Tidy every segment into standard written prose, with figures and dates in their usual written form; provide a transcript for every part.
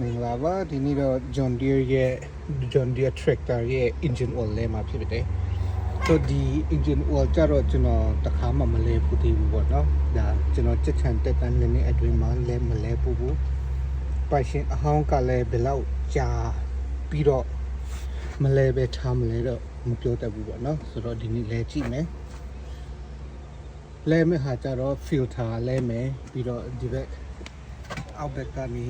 မင်္ဂလာပါဒီနေ့တော့ John Deere tractor ရဲ့ engine oil လဲမှာဖြစ်တယ်ဆိုဒီ engine oil ကြတော့ကျွန်တော်တခါမှမလဲဘူးသေးဘူးပေါ့နော်ဒါကျွန်တော်ချက်ချန်တက်တန်းနေအတွင်းမှာလဲမလဲဘူးပိုင်ရှင်အဟောင်းကလည်းဘယ်လောက်ကြာပြီးတော့မလဲပဲထားမလဲတော့မပြောတတ်ဘူးပေါ့နော်ဆိုတော့ဒီနေ့လဲကြည့်မယ်လဲမယ့်ဟာကြတော့ filter လဲမယ်ပြီးတော့ဒီဘက်အောက်ဘက်ကနေ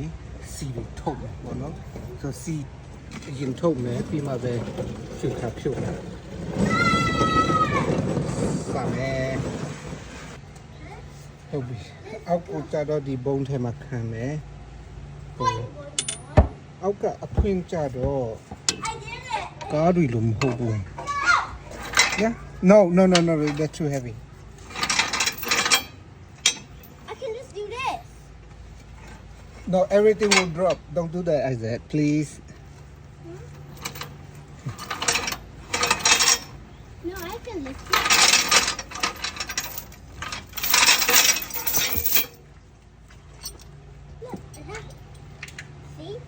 စီထုတ်မယ်ပေါ့နော်ဆိုစီရင်ထုတ်မယ်ပြီးမှပဲ filter ဖြုတ်မယ်စမယ်ဟုတ်ပြီအောက်ကိုကြတော့ဒီဘုံထဲမှာခံမယ်အောက်ကအဖွင့်ကြတော့ကားတွေလိုမဟုတ်ဘူး Yeah no that's too heavy No, everything will drop. Don't do that, Isaac, please. No, I can lift it. Look, see?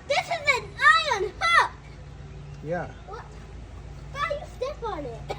This is an iron hook. Yeah. What? Why you step on it?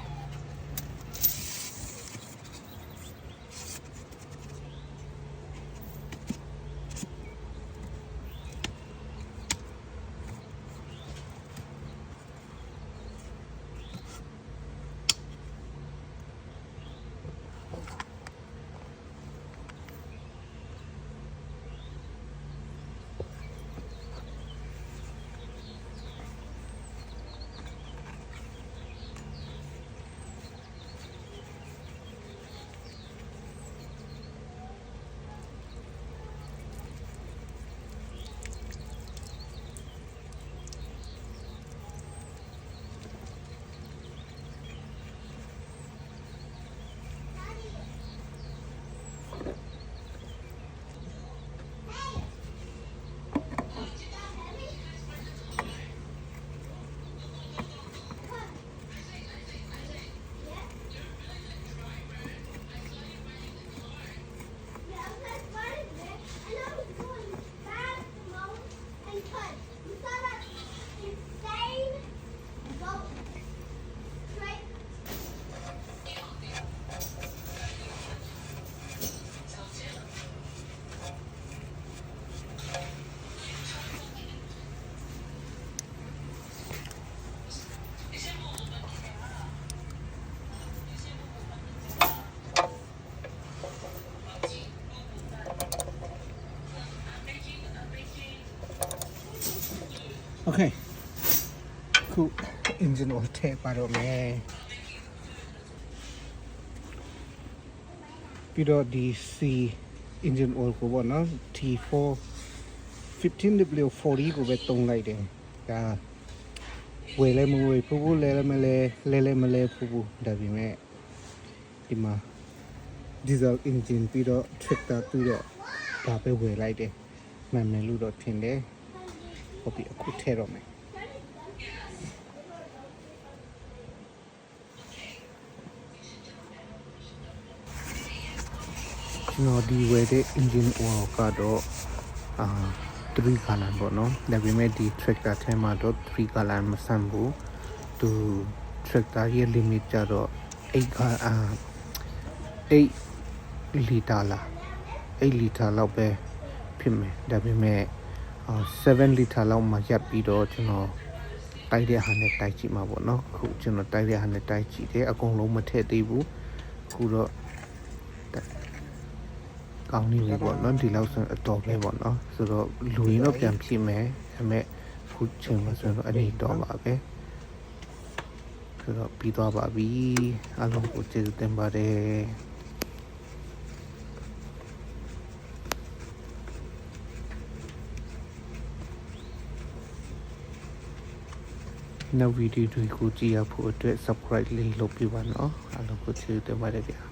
Okay. Cool. Engine oil tape ပါတော့မယ်ပြီးတော့ဒီ C engine oil ကိုပေါ့နော် T4 15W40 ကိုပဲတုံးလိုက်တယ်ဒါဝယ်လဲမဝယ်ဘူးလဲလဲမလဲဘူးဒါပေမဲ့ဒီမှာ diesel engine ပြီးတော့ tractor တူတော့ဒါပဲဝယ်လိုက်တယ်မှန်မယ်လို့တော့ထင်တယ်ဟုတ်ပြီအခုထည့်တော့မယ်ကျွန်တော်ဒီဝယ်တဲ့ engine oil ကတော့3 gallon ပေါ့နော်ဒါပေမဲ့ဒီ tractor ထဲမှာတော့3 gallon မဆန်ဘူးသူ tractor ရဲ့ limit ကြတော့8 liter လား8 liter လောက်ပဲဖြစ်မယ်ဒါပေမဲ့7 liter လောက်မှရပ်ပြီးတော့ကျွန်တော်တိုက်တဲ့ဟာနဲ့တိုက်ကြည့်မှာပေါ့နော်အခုကျွန်တော်တိုက်တဲ့ဟာနဲ့တိုက်ကြည့်တယ်အကုန်လုံးမထည့်သေးဘူးအခုတော့ကောင်းနေပြီပေါ့နော်ဒီလောက်ဆိုအတော်ပဲပေါ့နော်ဆိုတော့လူရင်းတော့ပြန်ဖြစ်မယ်ဒါပေမဲ့အခုချိန်မှာဆိုတော့အဲ့ဒီတော့ပါပဲဆိုတော့ပြီးသွားပါပြီအားလုံးကိုကျေးဇူးတင်ပါတယ်နောက်ဗီဒီယိုတွေကိုကြည့်ရဖို့အတွက် subscribe လေးလုပ်ပြပါနော်အားလုံးကိုကျေးဇူးတင်ပါတယ်ဗျာ